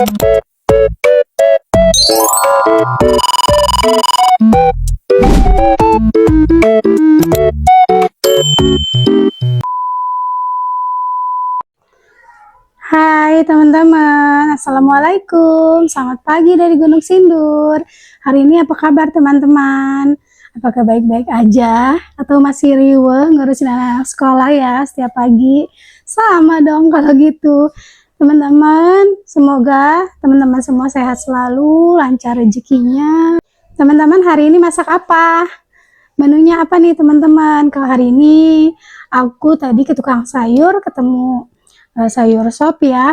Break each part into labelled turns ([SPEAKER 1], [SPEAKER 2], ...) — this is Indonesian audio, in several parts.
[SPEAKER 1] Hai teman-teman, Assalamualaikum. Selamat pagi dari Gunung Sindur. Hari ini apa kabar teman-teman? Apakah baik-baik aja? Atau masih riweuh ngurusin anak sekolah ya setiap pagi? Sama dong kalau gitu. Teman-teman, semoga teman-teman semua sehat selalu, lancar rezekinya. Teman-teman, hari ini masak apa? Menunya apa nih teman-teman? Kalau hari ini aku tadi ke tukang sayur ketemu sayur sop ya,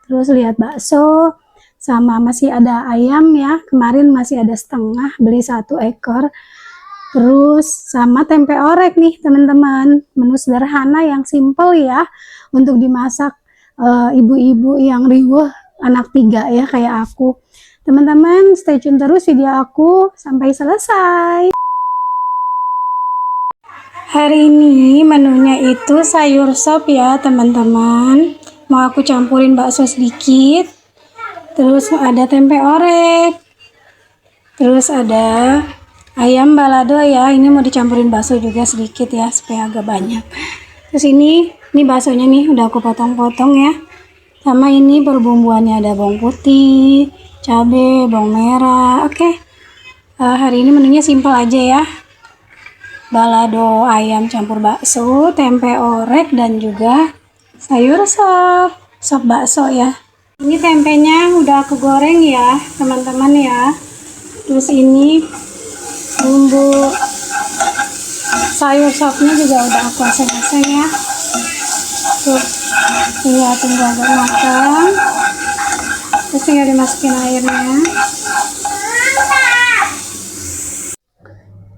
[SPEAKER 1] terus lihat bakso, sama masih ada ayam ya, kemarin masih ada setengah, beli 1 ekor, terus sama tempe orek nih teman-teman, menu sederhana yang simple ya, untuk dimasak ibu-ibu yang riweuh anak 3 ya kayak aku. Teman-teman stay tune terus video aku sampai selesai. Hari ini menunya itu sayur sop ya teman-teman. Mau aku campurin bakso sedikit. Terus ada tempe orek. Terus ada ayam balado ya. Ini mau dicampurin bakso juga sedikit ya supaya agak banyak. Terus ini baksonya nih udah aku potong-potong ya. Sama ini perbumbuannya ada bawang putih, cabai, bawang merah. Oke. Hari ini menunya simpel aja ya. Balado ayam campur bakso, tempe orek, dan juga sayur sop bakso ya. Ini tempenya udah aku goreng ya teman-teman ya. Terus ini bumbu sayur sopnya juga udah aku oseng-oseng ya. Tuh, tinggal agak matang. Terus tinggal dimasukin airnya.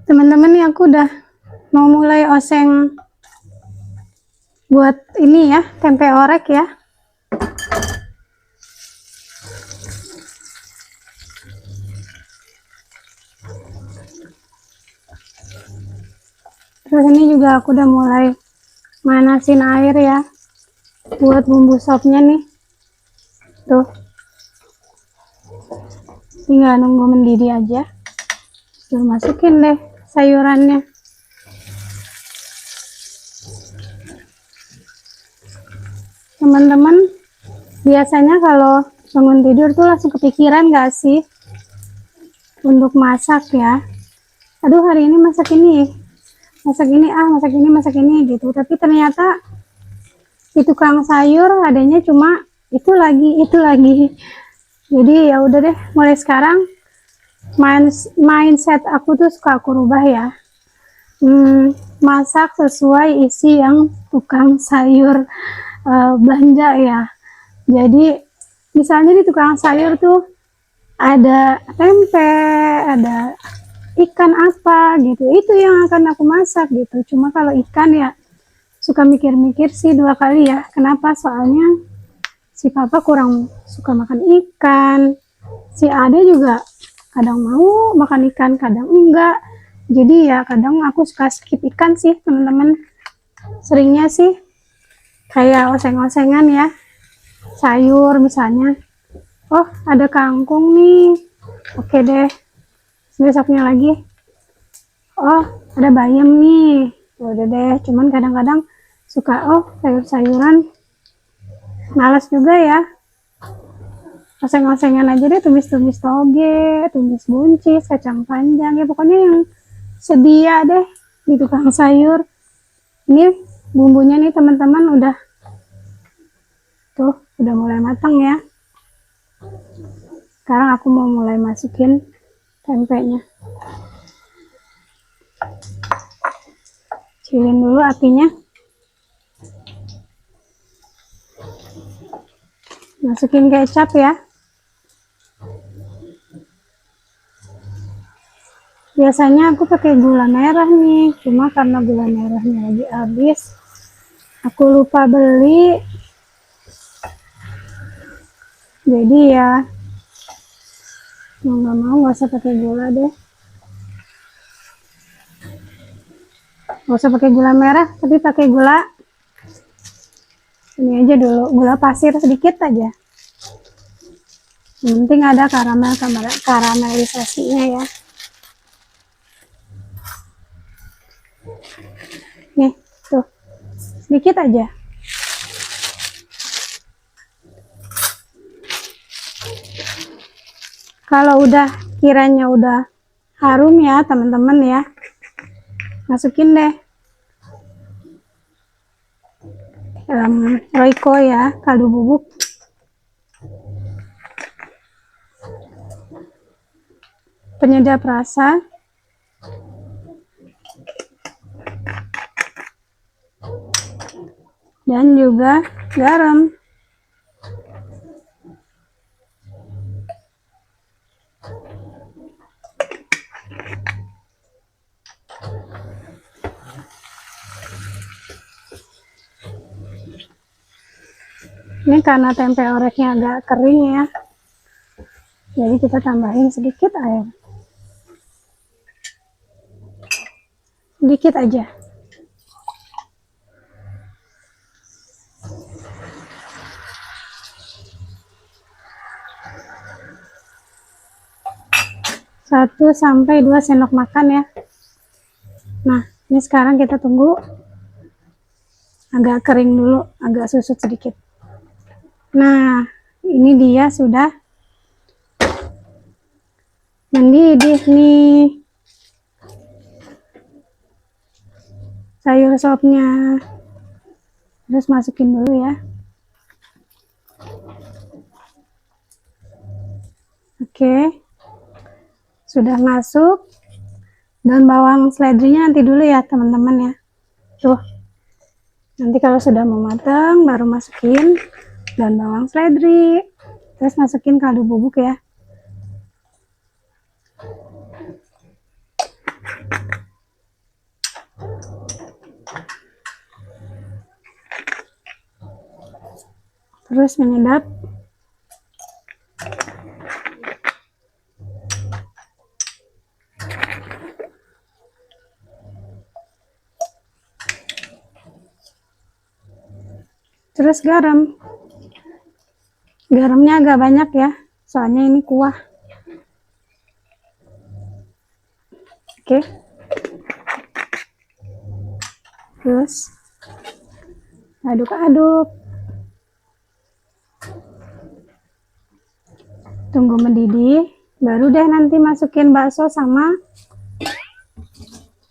[SPEAKER 1] Teman-teman nih aku udah mau mulai oseng buat ini ya, tempe orek ya. Terus ini juga aku udah mulai manasin air ya buat bumbu sopnya nih. Tuh, tinggal nunggu mendidih aja. Terus masukin deh sayurannya. Teman-teman, biasanya kalau bangun tidur tuh langsung kepikiran gak sih untuk masak ya? Aduh, hari ini masak ini, masak ini gitu. Tapi ternyata di tukang sayur adanya cuma itu lagi. Jadi ya udah deh, mulai sekarang mindset aku tuh suka aku rubah ya. Masak sesuai isi yang tukang sayur belanja ya. Jadi misalnya di tukang sayur tuh ada tempe, ada ikan apa gitu, itu yang akan aku masak gitu. Cuma kalau ikan ya suka mikir-mikir sih 2 kali ya. Kenapa? Soalnya si papa kurang suka makan ikan, si ade juga kadang mau makan ikan, kadang enggak. Jadi ya kadang aku suka skip ikan sih teman-teman. Seringnya sih kayak oseng-osengan ya, sayur misalnya. Oh, ada kangkung nih, oke deh, besoknya lagi. Oh, ada bayam nih, udah deh. Cuman kadang-kadang suka sayur-sayuran malas juga ya, oseng-osengan aja deh, tumis-tumis toge, tumis buncis, kacang panjang ya, pokoknya yang sedia deh di tukang sayur. Ini bumbunya nih teman-teman udah mulai matang ya. Sekarang aku mau mulai masukin tempenya. Kecilin dulu apinya. Masukin kecap ya. Biasanya aku pakai gula merah nih, cuma karena gula merahnya lagi habis, aku lupa beli. Jadi ya mau nggak mau nggak usah pakai gula deh. Nggak usah pakai gula merah, tapi pakai gula ini aja dulu, gula pasir sedikit aja. Yang penting ada karamelisasinya ya. Nih, tuh. Sedikit aja. Kalau udah kiranya udah harum ya teman-teman ya, masukin deh Royco ya, kaldu bubuk. Penyedap rasa. Dan juga garam. Ini karena tempe oreknya agak kering ya, jadi kita tambahin sedikit air, sedikit aja. Satu sampai 2 sendok makan ya. Nah, ini sekarang kita tunggu agak kering dulu, agak susut sedikit. Nah, ini dia sudah mendidih nih sayur sopnya. Terus masukin dulu ya. Oke, sudah masuk. Dan bawang seledrinya nanti dulu ya teman-teman ya. Tuh, nanti kalau sudah mau matang baru masukin daun bawang seledri, terus masukin kaldu bubuk ya. Terus menyedap. Terus garam. Garamnya agak banyak ya, soalnya ini kuah. Oke. Terus aduk-aduk. Tunggu mendidih, baru deh nanti masukin bakso sama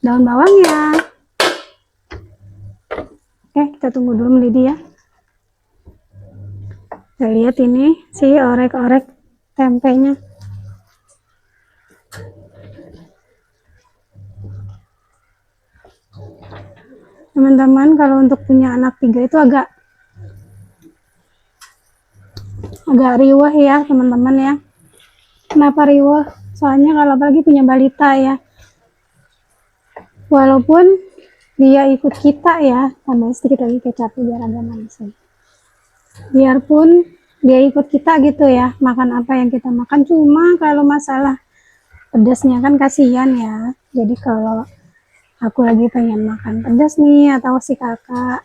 [SPEAKER 1] daun bawangnya. Oke, kita tunggu dulu mendidih ya. Kita lihat ini si orek-orek tempenya. Teman-teman, kalau untuk punya anak 3 itu agak riwah ya teman-teman ya. Kenapa riwah? Soalnya kalau apalagi punya balita ya, walaupun dia ikut kita ya, tambah sedikit lagi kecap biar agak manis ya. Biarpun dia ikut kita gitu ya, makan apa yang kita makan, cuma kalau masalah pedasnya kan kasihan ya. Jadi kalau aku lagi pengen makan pedas nih, atau si kakak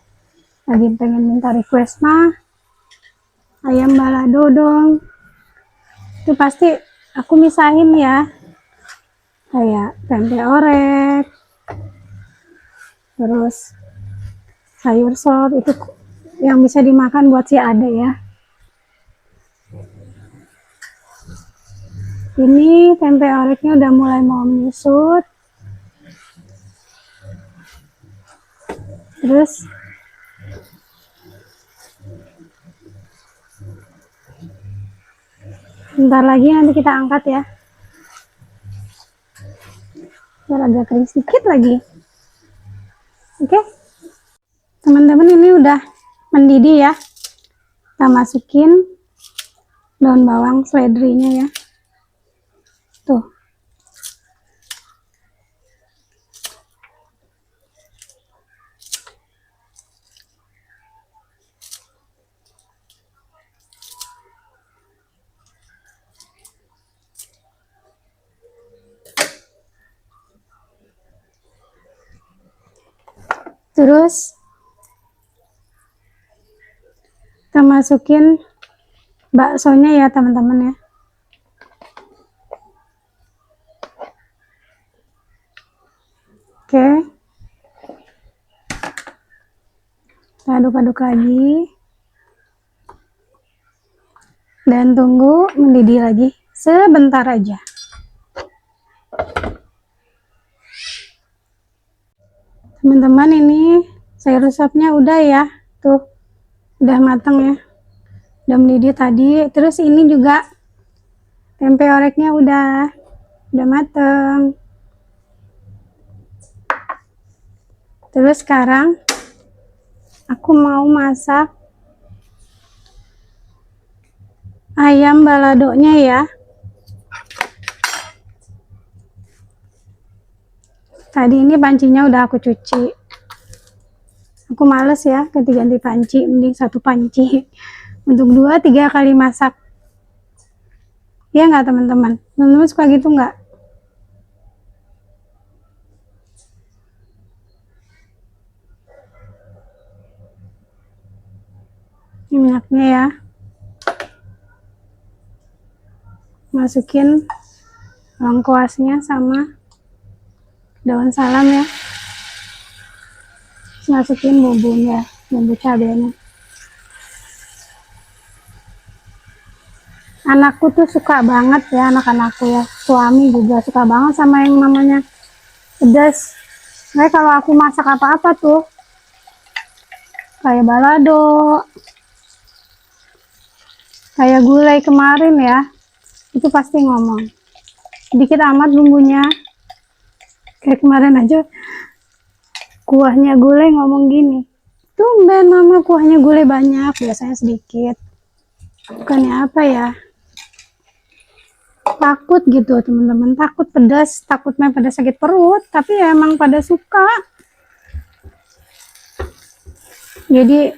[SPEAKER 1] lagi pengen minta request mah ayam balado dong, itu pasti aku misahin ya, kayak tempe orek, terus sayur sop, itu yang bisa dimakan buat si ade ya. Ini tempe oreknya udah mulai mau menyusut. Terus bentar lagi nanti kita angkat ya, biar agak kering sedikit lagi. Oke teman-teman, ini udah mendidih ya. Kita masukin daun bawang seledrinya ya. Tuh. Terus kita masukin baksonya ya teman-teman ya. Oke, kita aduk-aduk lagi dan tunggu mendidih lagi sebentar aja. Teman-teman, ini sayur resapnya udah ya, tuh udah matang ya, udah mendidih tadi. Terus ini juga tempe oreknya udah mateng. Terus sekarang aku mau masak ayam baladonya ya. Tadi ini pancinya udah aku cuci. Aku males ya ganti-ganti panci, mending satu panci untuk 2-3 kali masak. Ya nggak teman-teman? Teman-teman suka gitu nggak? Ini minyaknya ya. Masukin lengkuasnya sama daun salam ya. Masukin bumbunya, bumbu cabenya. Anakku tuh suka banget ya, anak-anakku ya, suami juga suka banget sama yang namanya pedas. Nah, kalau aku masak apa-apa tuh kayak balado, kayak gulai kemarin ya, itu pasti ngomong sedikit amat bumbunya. Kayak kemarin aja kuahnya gulai ngomong gini, tumben mama kuahnya gulai banyak, biasanya sedikit. Bukannya apa ya, takut gitu teman-teman, takut pedas, takutnya pada sakit perut, tapi ya emang pada suka. Jadi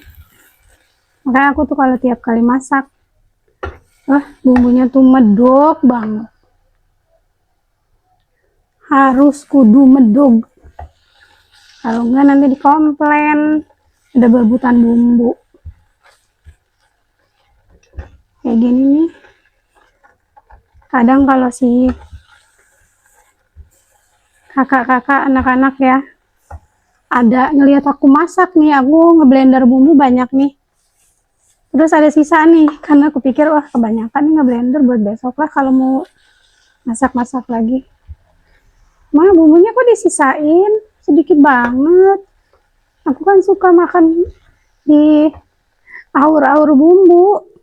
[SPEAKER 1] makanya aku tuh kalau tiap kali masak, bumbunya tuh medok banget, harus kudu medok. Kalau enggak nanti dikomplain ada berebutan bumbu. Kayak gini nih. Kadang kalau si kakak-kakak anak-anak ya ada ngelihat aku masak nih, aku ngeblender bumbu banyak nih, terus ada sisa nih, karena aku pikir wah kebanyakan nih ngeblender buat besok lah kalau mau masak-masak lagi. Mah bumbunya kok disisain sedikit banget, aku kan suka makan di aur-aur bumbu.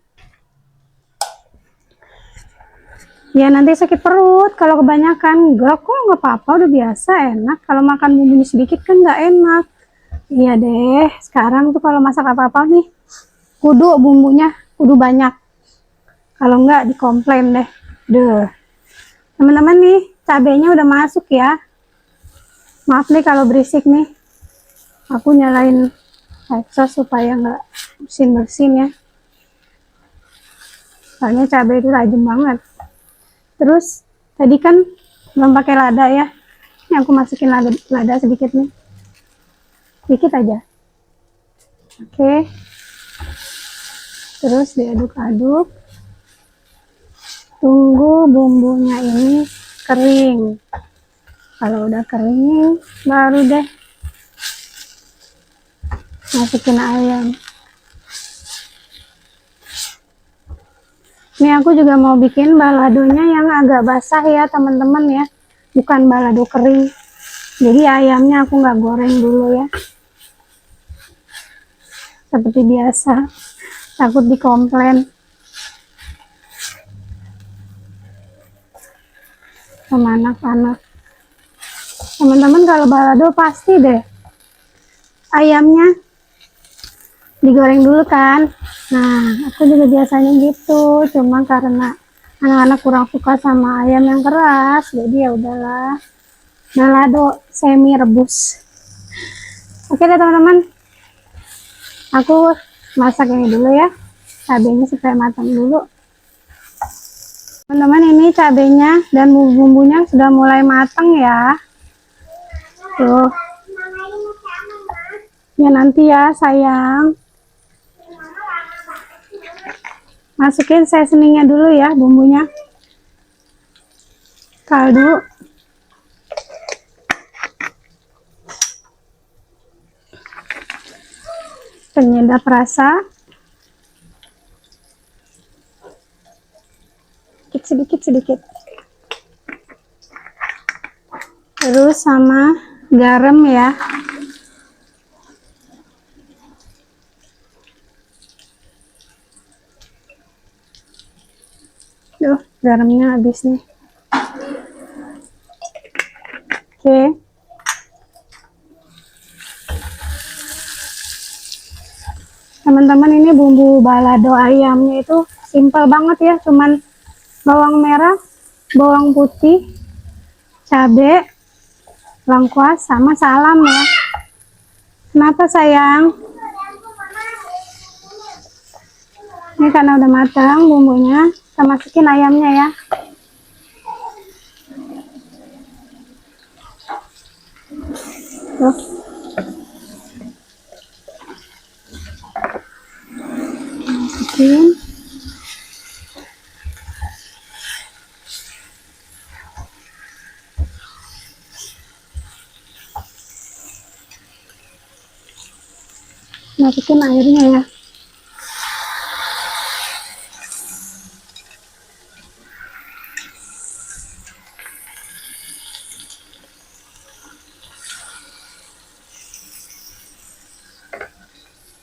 [SPEAKER 1] Ya nanti sakit perut kalau kebanyakan. Enggak kok, nggak apa-apa, udah biasa, enak. Kalau makan bumbunya sedikit kan nggak enak. Iya deh, sekarang tuh kalau masak apa-apa nih kudu bumbunya kudu banyak, kalau nggak dikomplain deh. Teman-teman, nih cabenya udah masuk ya. Maaf nih kalau berisik nih, aku nyalain exhaust supaya nggak bersin-bersin ya, soalnya cabai itu tajam banget. Terus tadi kan belum pakai lada ya, ini aku masukin lada sedikit nih, dikit aja. Oke, terus diaduk-aduk, tunggu bumbunya ini kering. Kalau udah kering baru deh masukin ayam. Ini aku juga mau bikin baladonya yang agak basah ya teman-teman ya, bukan balado kering. Jadi ayamnya aku nggak goreng dulu ya, seperti biasa, takut dikomplain sama anak-anak. Teman-teman, kalau balado pasti deh ayamnya digoreng dulu kan. Nah, aku juga biasanya gitu, cuma karena anak-anak kurang suka sama ayam yang keras, jadi ya udahlah, balado semi rebus. Oke deh teman-teman, aku masak ini dulu ya, cabenya supaya matang dulu. Teman-teman, ini cabenya dan bumbu-bumbunya sudah mulai matang ya. Tuh. Ya nanti ya sayang. Masukin seasoningnya dulu ya, bumbunya. Kaldu. penyedap rasa. Sedikit. Terus sama garam ya. Garamnya habis nih. Oke. Teman-teman, ini bumbu balado ayamnya itu simpel banget ya, cuman bawang merah, bawang putih, cabai, lengkuas, sama salam ya. Kenapa sayang? Ini karena udah matang bumbunya, kita masukin ayamnya ya. Tuh. Masukin. Masukin airnya ya.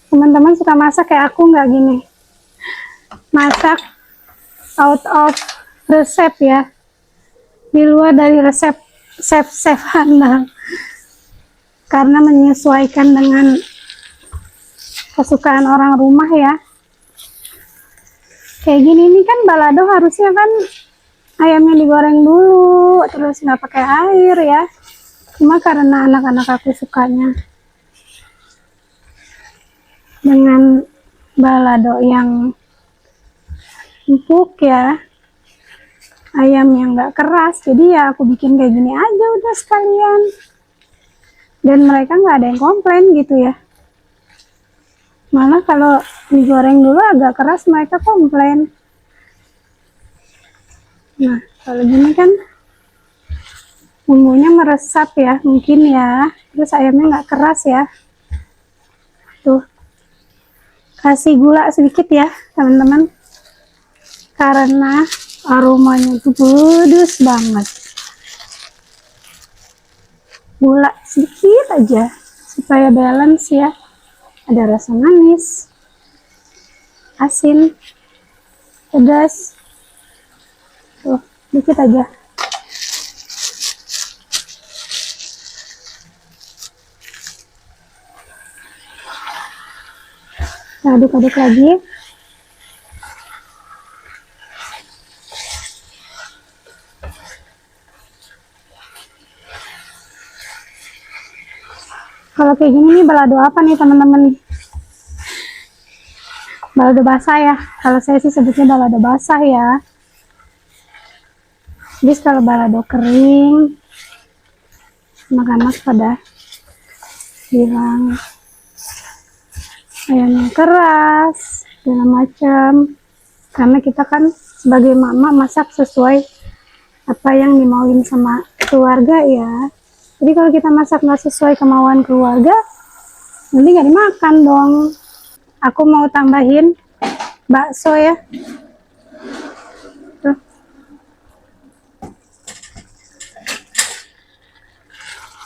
[SPEAKER 1] Teman-teman suka masak kayak aku nggak gini? Masak out of resep ya, di luar dari resep chef handal, karena menyesuaikan dengan kesukaan orang rumah ya. Kayak gini nih kan balado harusnya kan ayamnya digoreng dulu terus nggak pakai air ya, cuma karena anak-anak aku sukanya dengan balado yang empuk ya, ayam yang nggak keras, jadi ya aku bikin kayak gini aja udah sekalian, dan mereka nggak ada yang komplain gitu ya. Malah kalau digoreng dulu agak keras mereka komplain. Nah kalau gini kan bumbunya meresap ya mungkin ya, terus ayamnya nggak keras ya. Tuh, kasih gula sedikit ya teman-teman, karena aromanya itu pedes banget. Gula sedikit aja supaya balance ya, ada rasa manis, asin, pedas. Tuh, dikit aja. Nah, aduk-aduk lagi. Kalau kayak gini nih balado apa nih teman-teman nih? Balado basah ya. Kalau saya sih sebutnya balado basah ya. Jadi kalau balado kering, anak-anak pada bilang ayamnya keras, segala macam. Karena kita kan sebagai mama masak sesuai apa yang dimauin sama keluarga ya. Jadi kalau kita masak nggak sesuai kemauan keluarga, nanti nggak dimakan dong. Aku mau tambahin bakso ya. Tuh.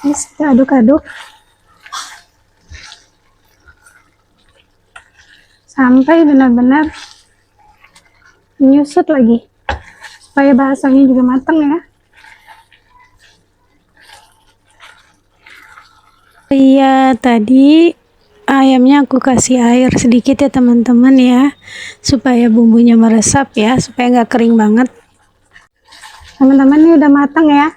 [SPEAKER 1] Ini kita aduk-aduk sampai benar-benar menyusut lagi, supaya baksonya juga matang ya. Iya, tadi ayamnya aku kasih air sedikit ya teman-teman ya, supaya bumbunya meresap ya, supaya nggak kering banget. Teman-teman, ini udah matang ya,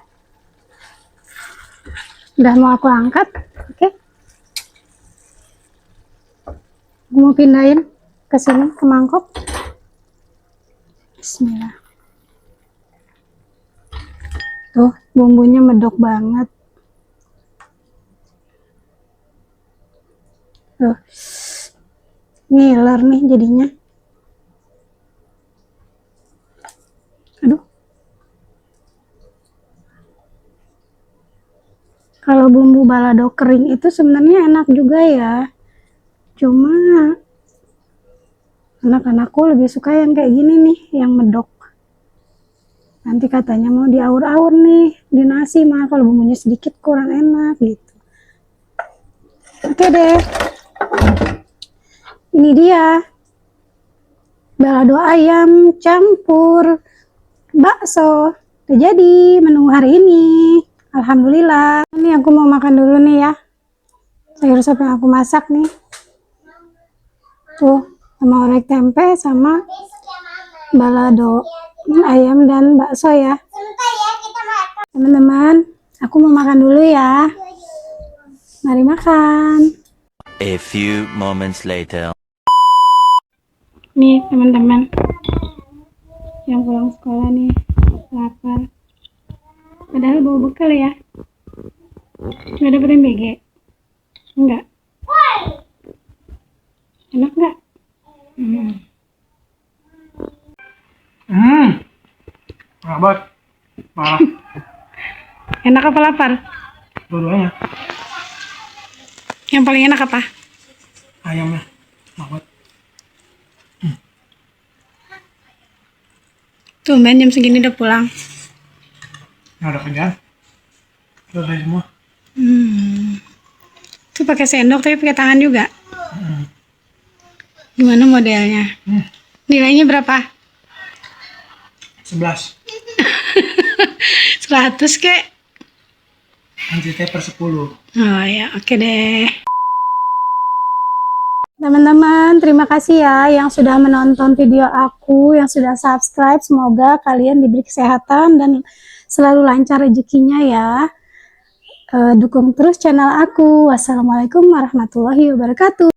[SPEAKER 1] udah mau aku angkat. Oke, aku mau pindahin ke sini, ke mangkok. Bismillah. Tuh, bumbunya medok banget. Tuh, ngiler nih jadinya. Aduh. Kalau bumbu balado kering itu sebenarnya enak juga ya. Cuma anak-anakku lebih suka yang kayak gini nih, yang medok. Nanti katanya mau diaur-aur nih di nasi, mah kalau bumbunya sedikit kurang enak gitu. Oke deh, ini dia balado ayam campur bakso. Udah jadi menu hari ini. Alhamdulillah. Ini aku mau makan dulu nih ya. Sayur sop yang aku masak nih. Tuh, sama orek tempe sama balado ayam dan bakso ya. Teman-teman, aku mau makan dulu ya. Mari makan.
[SPEAKER 2] A few moments later.
[SPEAKER 1] Nih teman-teman, yang pulang sekolah nih, lapar. Padahal bawa bekal ya. Nggak dapet MBG? Enggak. Enak nggak?
[SPEAKER 3] Enak banget. Parah.
[SPEAKER 1] Enak apa lapar?
[SPEAKER 3] Dua-duanya.
[SPEAKER 1] Yang paling enak apa?
[SPEAKER 3] Ayamnya. Enak banget.
[SPEAKER 1] Tumben jam segini udah pulang.
[SPEAKER 3] Nggak ada kerjaan. Selesai semua.
[SPEAKER 1] Tuh pakai sendok tapi pakai tangan juga. Gimana modelnya? Nilainya berapa?
[SPEAKER 3] 11.
[SPEAKER 1] 100 kek?
[SPEAKER 3] Nanti per 10.
[SPEAKER 1] Oh ya, oke deh. Teman-teman, terima kasih ya yang sudah menonton video aku, yang sudah subscribe. Semoga kalian diberi kesehatan dan selalu lancar rezekinya ya. Dukung terus channel aku. Wassalamualaikum warahmatullahi wabarakatuh.